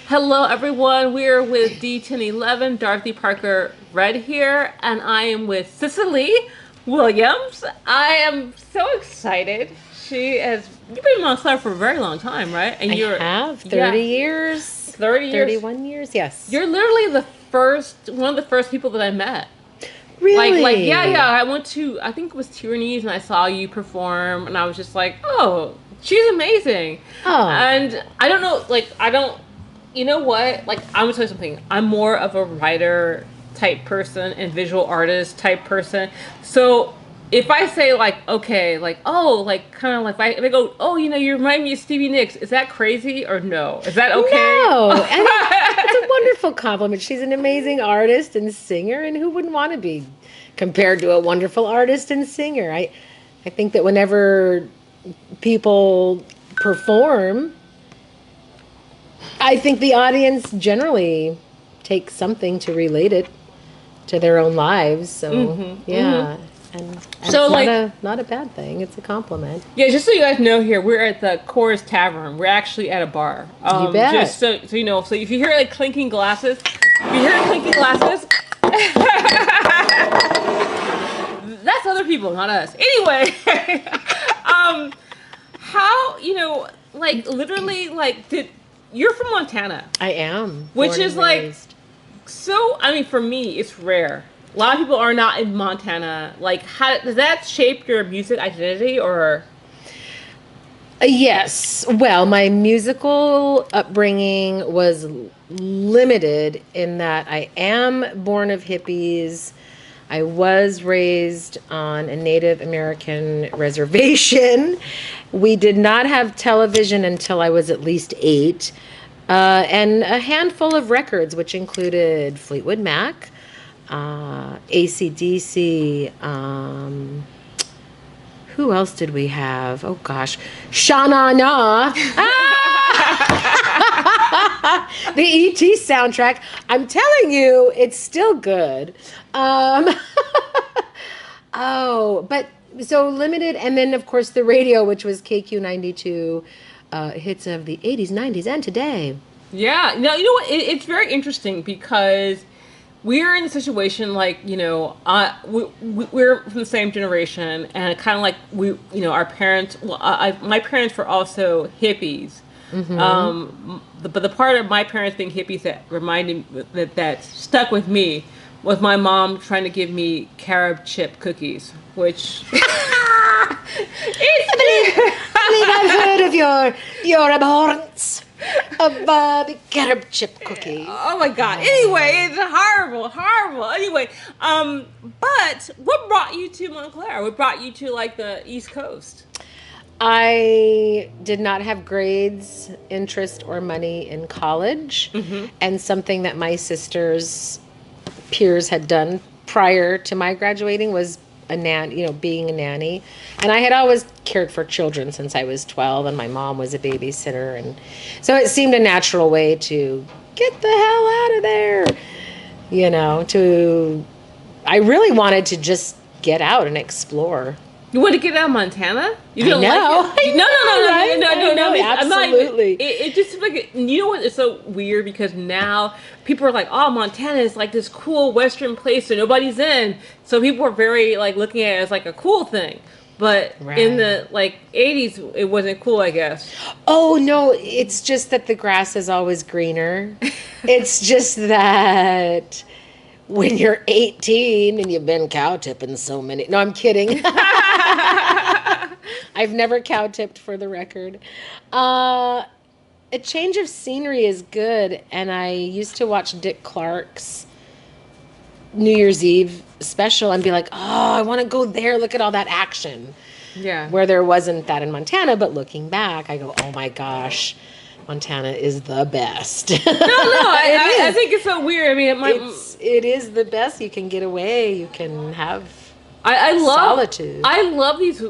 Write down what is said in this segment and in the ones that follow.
Hello, everyone. We are with D1011, Dorothy Parker Read Here, and I am with Cecilē Williams. I am so excited. You've been on Claire for a very long time, right? And I you're, have 30 yeah, years, 30 years. 31 years, yes. You're literally one of the first people that I met. Yeah, Really? I went to, I think it was Tyranny's, and I saw you perform, and I was just like, oh, she's amazing. Oh, And I don't know, you know what? I'm gonna tell you something. I'm more of a writer type person and visual artist type person. So if I say okay, if I go, oh, you remind me of Stevie Nicks, is that crazy or no? Is that okay? no. And it's a wonderful compliment. She's an amazing artist and singer, and who wouldn't want to be compared to a wonderful artist and singer? I think that whenever people perform, I think the audience generally takes something to relate it to their own lives. So yeah, and So it's not a bad thing. It's a compliment. Yeah, just so you guys know, here we're at the Chorus Tavern. We're actually at a bar. You bet. Just so you know, so if you hear clinking glasses, that's other people, not us. Anyway, how literally did you're from Montana, I am, which born is and raised. so. I mean, for me, it's rare. A lot of people are not in Montana. How does that shape your music identity, or? Yes. Well, my musical upbringing was limited in that I am born of hippies. I was raised on a Native American reservation. We did not have television until I was at least 8, and a handful of records, which included Fleetwood Mac, AC/DC. Who else did we have? Oh gosh, Sha Na Na. The E.T. soundtrack. I'm telling you, it's still good. Um, oh, but so limited, and then of course the radio, which was KQ 92, hits of the 80s, 90s, and today. Yeah, no, you know what? It's very interesting because we're in a situation we're from the same generation, and kind of our parents. Well, my parents were also hippies. But the part of my parents being hippies that reminded that stuck with me was my mom trying to give me carob chip cookies, which I believe I've heard of your abhorrence of the carob chip cookie. Oh my god. Anyway, it's horrible, horrible. Anyway, but what brought you to Montclair? What brought you to the East Coast? I did not have grades, interest, or money in college, and something that my sister's peers had done prior to my graduating was being a nanny. And I had always cared for children since I was 12, and my mom was a babysitter, and so it seemed a natural way to get the hell out of there. I really wanted to just get out and explore. You want to get out of Montana? You I don't know. like it? I know, right? No. I know, I'm not even- absolutely. it just seems you know what? It's so weird because now people are like, "Oh, Montana is this cool Western place that nobody's in." So people are very looking at it as a cool thing. But in the 80s, it wasn't cool, I guess. Oh, no, it's just that the grass is always greener. It's just that when you're 18 and you've been cow tipping so many. No, I'm kidding. I've never cow tipped, for the record. A change of scenery is good, and I used to watch Dick Clark's New Year's Eve special and be like, oh, I want to go there. Look at all that action. Yeah. Where there wasn't that in Montana, but looking back, I go, oh my gosh, Montana is the best. No, I think it's so weird. I mean, it is the best. You can get away. You can have I love solitude. I love these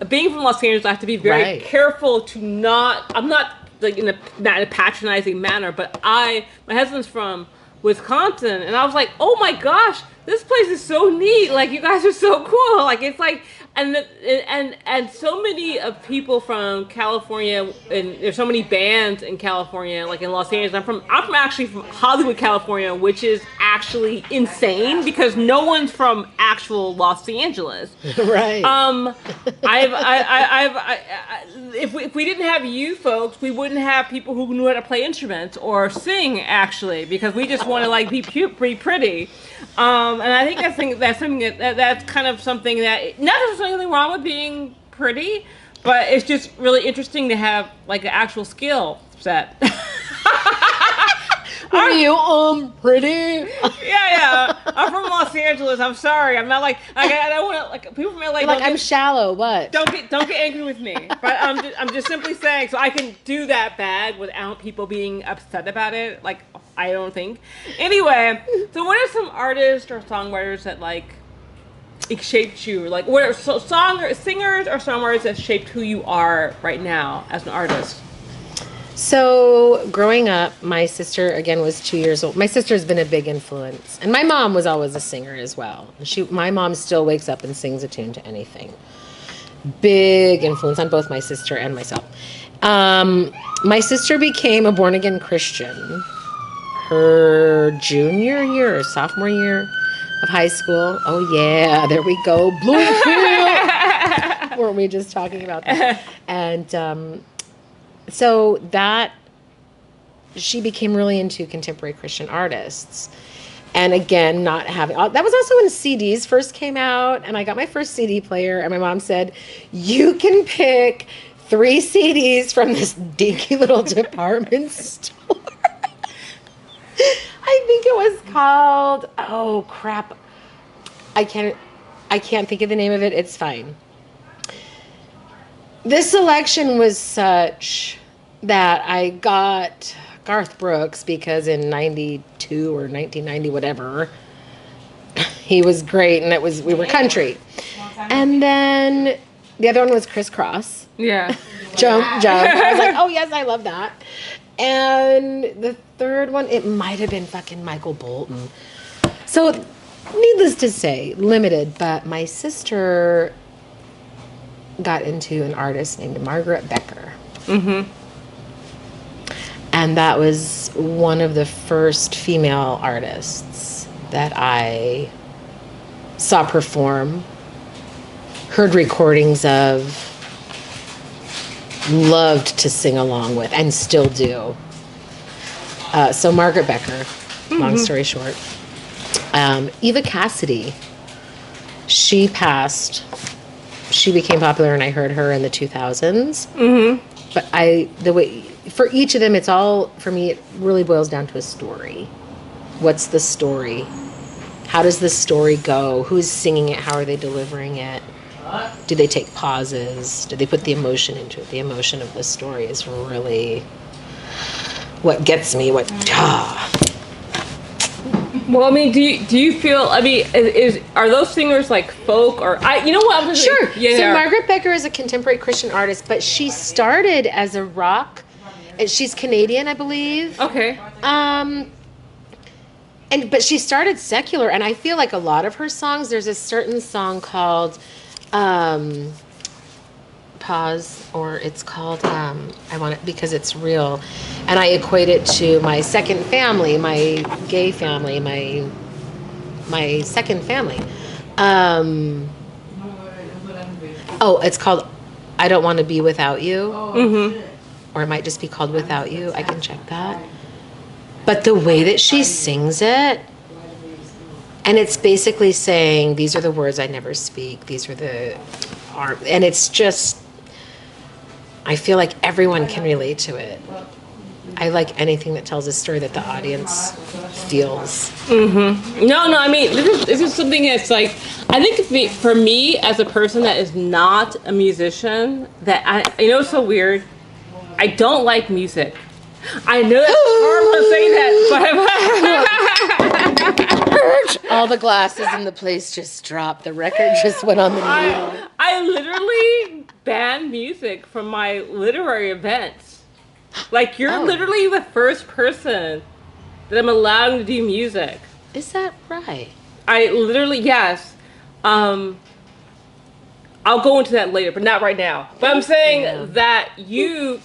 being from Los Angeles, I have to be very careful to not. I'm not not in a patronizing manner, but my husband's from Wisconsin, and I was like, oh my gosh, this place is so neat. You guys are so cool. It's and so many of people from California, and there's so many bands in California, like in Los Angeles. I'm actually from Hollywood, California, which is actually insane because no one's from actual Los Angeles. Right. If we didn't have you folks, we wouldn't have people who knew how to play instruments or sing, actually, because we just want to like be pretty. And I think that's something that's kind of something that, not that there's anything wrong with being pretty, but it's just really interesting to have like an actual skill set. Are you pretty? Yeah. I'm from Los Angeles. I'm sorry. I'm not like I don't want to like people may like I'm shallow. What? Don't get angry with me. But I'm just simply saying so I can do that bad without people being upset about it. Like I don't think. Anyway, so what are some artists or songwriters that like it shaped you? Like what are singers or songwriters that shaped who you are right now as an artist? So growing up, my sister, again, was 2 years old. My sister's been a big influence. And my mom was always a singer as well. My mom still wakes up and sings a tune to anything. Big influence on both my sister and myself. My sister became a born-again Christian her junior year or sophomore year of high school. Oh, yeah, there we go. Bloomfield! Weren't we just talking about that? And so that she became really into contemporary Christian artists. And again, not having, that was also when CDs first came out, and I got my first CD player, and my mom said, you can pick 3 CDs from this dinky little department store. I think it was called, oh crap, I can't think of the name of it. It's fine. This selection was such that I got Garth Brooks because in 92 or 1990, whatever, he was great, and we were country. And then the other one was Criss Cross. Yeah. Jump. I was like, oh yes, I love that. And the third one, it might have been fucking Michael Bolton. So, needless to say, limited, but my sister got into an artist named Margaret Becker. Mm-hmm. And that was one of the first female artists that I saw perform, heard recordings of, loved to sing along with, and still do. So Margaret Becker, long story short. Eva Cassidy, she passed. She became popular, and I heard her in the 2000s. Mm-hmm. But for each of them, it's all, for me, it really boils down to a story. What's the story? How does the story go? Who's singing it? How are they delivering it? Do they take pauses? Do they put the emotion into it? The emotion of the story is really what gets me. Well, I mean, do you feel? I mean, are those singers like folk or you know what? Sure. Yeah. So Margaret Becker is a contemporary Christian artist, but she started as a rock. She's Canadian, I believe. Okay. But she started secular, and I feel like a lot of her songs. There's a certain song called Pause, or it's called I Want It Because It's Real, and I equate it to my second family, my gay family, my second family. It's called I Don't Want to Be Without You. Mm-hmm. Or it might just be called Without You. I can check that. But the way that she sings it, and it's basically saying, these are the words I never speak. These are and it's just, I feel like everyone can relate to it. I like anything that tells a story that the audience feels. Mm-hmm. No, I mean, this is something that's like, I think for me as a person that is not a musician, it's so weird. I don't like music. I know that's horrible to say that, but all the glasses in the place just dropped. The record just went on the needle. I literally ban music from my literary events. Like, you're literally the first person that I'm allowed to do music. Is that right? I literally, yes. I'll go into that later, but not right now. But I'm saying that you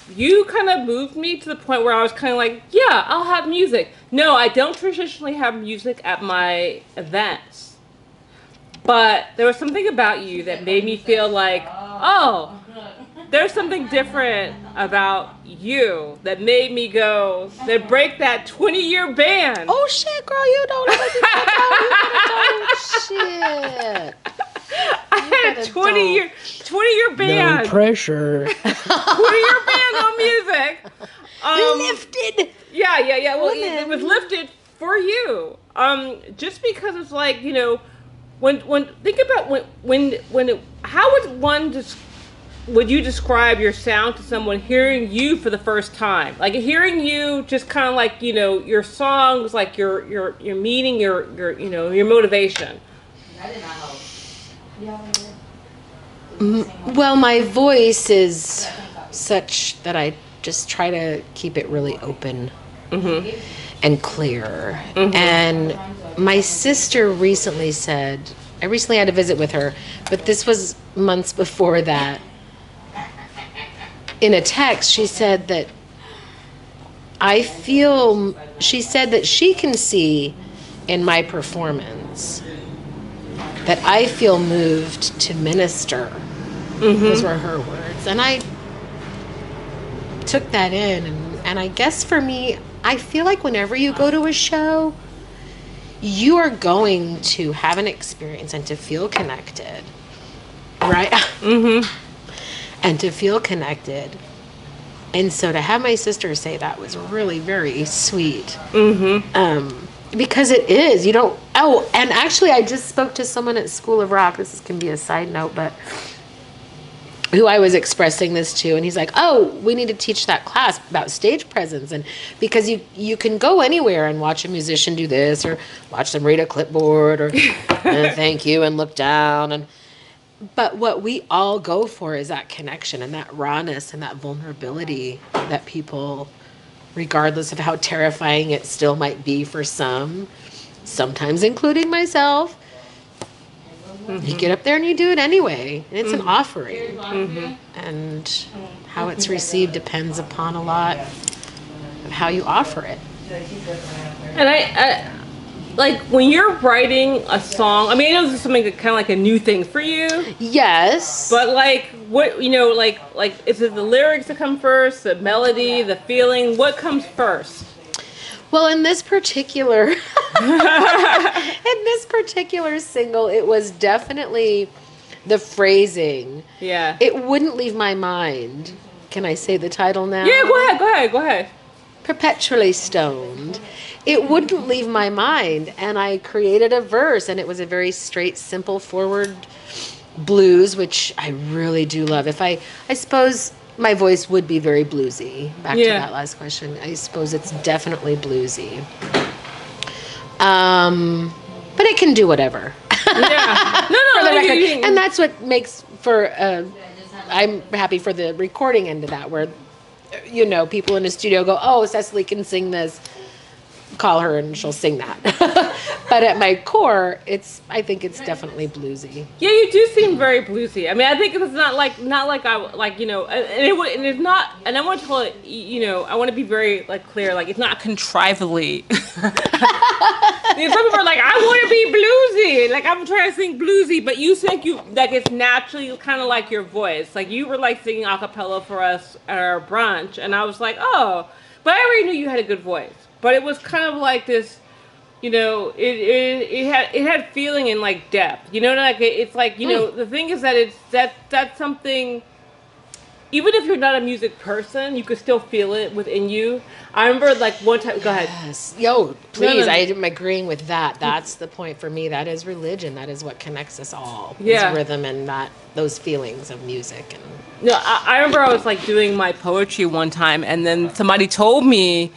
kind of moved me to the point where I was kind of like, yeah, I'll have music. No, I don't traditionally have music at my events. But there was something about you that made me feel like, oh, there's something different about you that made me go, that break that 20-year ban. Oh shit, girl, you don't let me shit. I had a 20-year ban. No pressure. 20-year ban on music. Lifted. Yeah. Well, it was lifted for you. Just because it's like, you know, when think about how would you describe your sound to someone hearing you for the first time? Like hearing you, just kind of like, you know, your songs, like your meaning, your you know, your motivation. Well, my voice is such that I just try to keep it really open and clear. And my sister recently said, I recently had a visit with her, but this was months before that. In a text, she said that she said that she can see in my performance that I feel moved to minister. Those were her words. And I took that in. And I guess for me, I feel like whenever you go to a show, you are going to have an experience and to feel connected. Right? And to feel connected. And so to have my sister say that was really very sweet. Because it is, you don't, and actually I just spoke to someone at School of Rock, can be a side note, but who I was expressing this to, and he's like, oh, we need to teach that class about stage presence, and because you can go anywhere and watch a musician do this, or watch them read a clipboard, or thank you, and look down, but what we all go for is that connection, and that rawness, and that vulnerability that people, regardless of how terrifying it still might be for some, sometimes including myself, you get up there and you do it anyway. And it's an offering. And how it's received depends upon a lot of how you offer it. And I like when you're writing a song, I mean, I know this is something kind of like a new thing for you. Yes. But like, what, you know, like is it the lyrics that come first, the melody, the feeling? What comes first? Well, in this particular single, it was definitely the phrasing. Yeah. It wouldn't leave my mind. Can I say the title now? Yeah, go ahead. Perpetually stoned. It wouldn't leave my mind, and I created a verse, and it was a very straight, simple, forward blues, which I really do love. I suppose my voice would be very bluesy. Back to that last question. I suppose it's definitely bluesy. But it can do whatever. Yeah. No. For the record. And that's what makes for, I'm happy for the recording end of that, where, you know, people in the studio go, oh, Cecilē can sing this. Call her and she'll sing that. But at my core, I think it's definitely bluesy. Yeah, you do seem very bluesy. I mean, I think it's not like I like, you know, and it's not, and I want to tell it, you know, I want to be very like clear, like it's not contrivedly. You know, some people are like, I want to be bluesy, like I'm trying to sing bluesy, but you think like it's naturally kind of like your voice, like you were like singing a cappella for us at our brunch, and I was like, oh, but I already knew you had a good voice. But it was kind of like this, you know, it had feeling and like depth, you know, like it's like, you know, the thing is that that's something, even if you're not a music person, you could still feel it within you. I remember like one time, go ahead. Yes. Yo, please, I am agreeing with that. That's the point for me. That is religion. That is what connects us all. Yeah. Is rhythm and those feelings of music. And no, I remember I was like doing my poetry one time, and then somebody told me,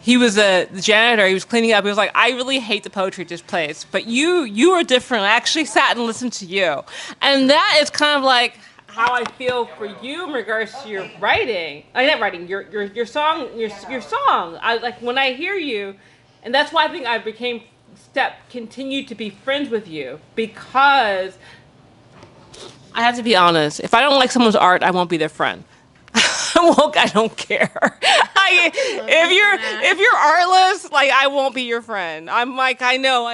he was the janitor. He was cleaning up. He was like, I really hate the poetry at this place, but you are different. I actually sat and listened to you. And that is kind of like how I feel for you in regards to your writing. Not writing, your song, your song. I like when I hear you, and that's why I think I continued to be friends with you, because I have to be honest. If I don't like someone's art, I won't be their friend. I don't care. If you're artless, like I won't be your friend. I'm like I know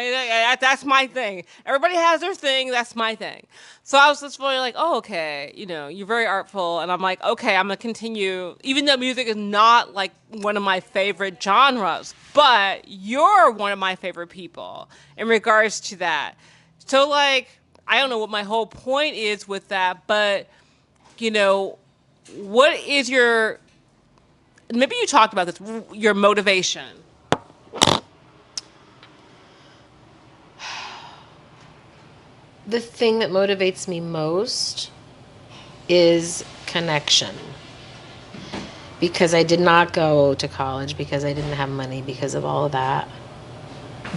that's my thing. Everybody has their thing. That's my thing. So I was just really like, oh okay, you're very artful, and I'm like, okay, I'm gonna continue. Even though music is not like one of my favorite genres, but you're one of my favorite people in regards to that. So like, I don't know what my whole point is with that, but what is your, maybe you talked about this, your motivation? The thing that motivates me most is connection. Because I did not go to college, because I didn't have money, because of all of that.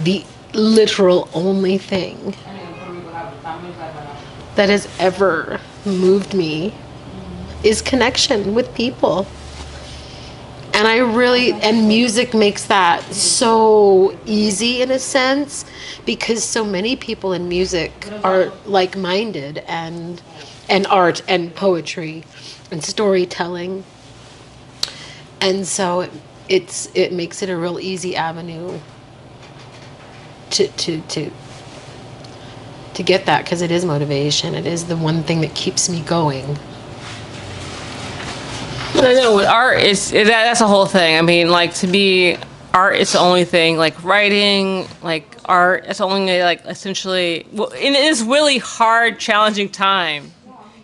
The literal only thing that has ever moved me is connection with people. And music makes that so easy in a sense, because so many people in music are like-minded, and art and poetry and storytelling. And so it makes it a real easy avenue to get that, because it is motivation. It is the one thing that keeps me going. I know with art that's the whole thing. I mean, like to me, art is the only thing. Like writing, like art, it's only like essentially. Well, in this really hard, challenging time,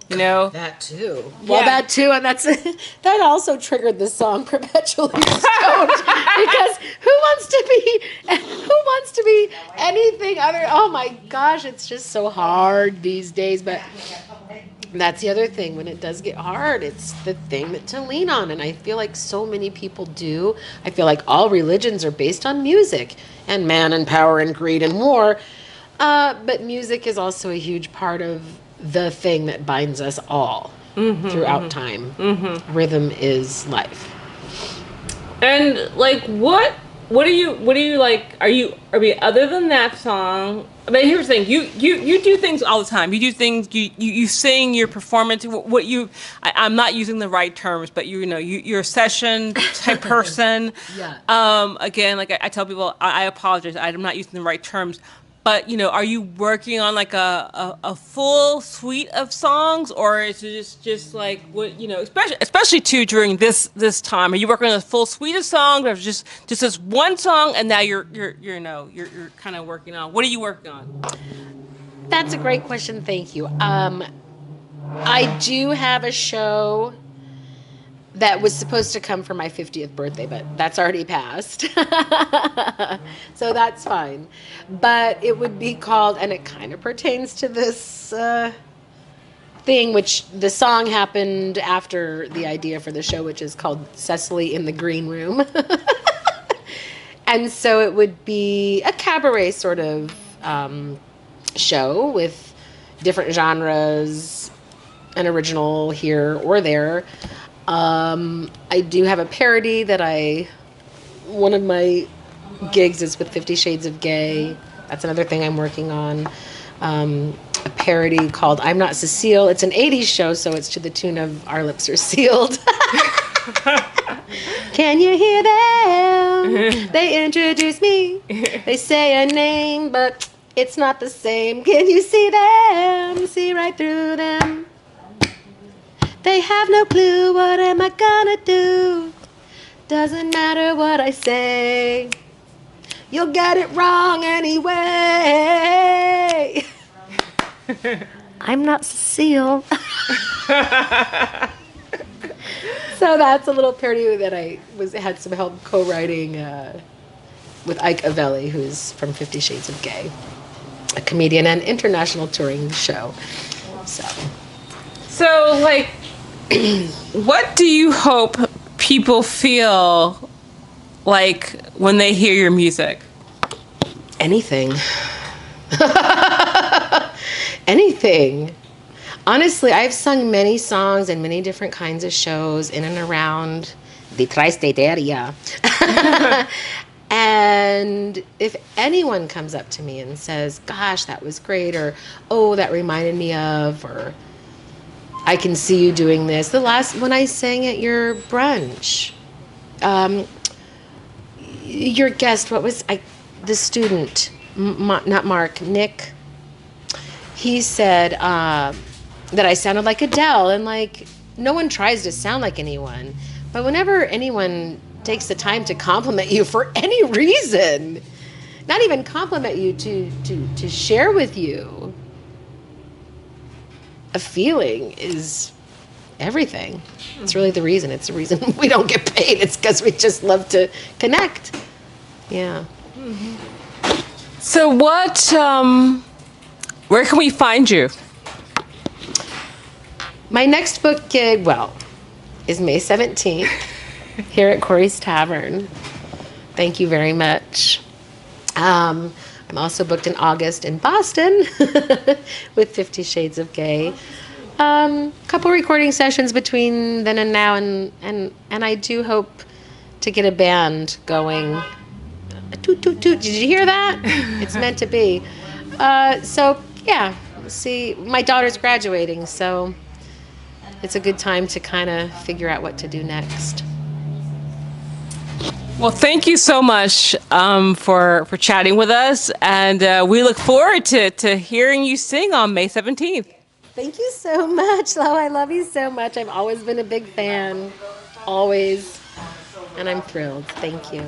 That too. Well, that too, and that also triggered the song "Perpetually Stoned" because who wants to be anything other? Oh my gosh, it's just so hard these days, but. That's the other thing. When it does get hard, it's the thing to lean on. And I feel like so many people do. I feel like all religions are based on music and man and power and greed and war. But music is also a huge part of the thing that binds us all throughout time. Mm-hmm. Rhythm is life. And like, what do you like? Other than that song? I mean, here's the thing. You do things all the time. You do things. You sing. Your performance. I'm not using the right terms, but you're a session type person. Yeah. Again, like I tell people, I apologize. I'm not using the right terms. But are you working on like a full suite of songs, or is it just like what especially too during this time? Are you working on a full suite of songs, or just this one song, and now you're kind of working on? What are you working on? That's a great question. Thank you. I do have a show that was supposed to come for my 50th birthday, but that's already passed. So that's fine. But it would be called, and it kind of pertains to this thing, which the song happened after the idea for the show, which is called Cecilē in the Green Room. And so it would be a cabaret sort of show with different genres, an original here or there. I do have a parody one of my gigs is with 50 Shades of Gay. That's another thing I'm working on. A parody called I'm Not Cecile. It's an 80s show, so it's to the tune of Our Lips Are Sealed. Can you hear them? They introduce me. They say a name, but it's not the same. Can you see them? See right through them. They have no clue, what am I gonna do? Doesn't matter what I say, you'll get it wrong anyway. I'm not Cecile. So that's a little parody that I had some help co-writing with Ike Avelli, who's from 50 Shades of Gay, a comedian and international touring show. So like, what do you hope people feel like when they hear your music? Anything. Anything. Honestly, I've sung many songs in many different kinds of shows in and around the tri-state area. And if anyone comes up to me and says, gosh, that was great, or, oh, that reminded me of, or I can see you doing this. The last when I sang at your brunch, your guest, the student, not Mark, Nick. He said that I sounded like Adele, and like no one tries to sound like anyone, but whenever anyone takes the time to compliment you for any reason, not even compliment you, to share with you a feeling is everything. It's really the reason. It's the reason we don't get paid. It's because we just love to connect. Yeah. So where can we find you? My next book gig, is May 17th here at Corey's Tavern. Thank you very much. I'm also booked in August in Boston with 50 Shades of Gay. Couple recording sessions between then and now, and I do hope to get a band going. Toot, toot, toot. Did you hear that? It's meant to be. So, yeah. See, my daughter's graduating, so it's a good time to kind of figure out what to do next. Well, thank you so much for chatting with us, and we look forward to hearing you sing on May 17th. Thank you so much, Lo. I love you so much. I've always been a big fan. Always. And I'm thrilled. Thank you.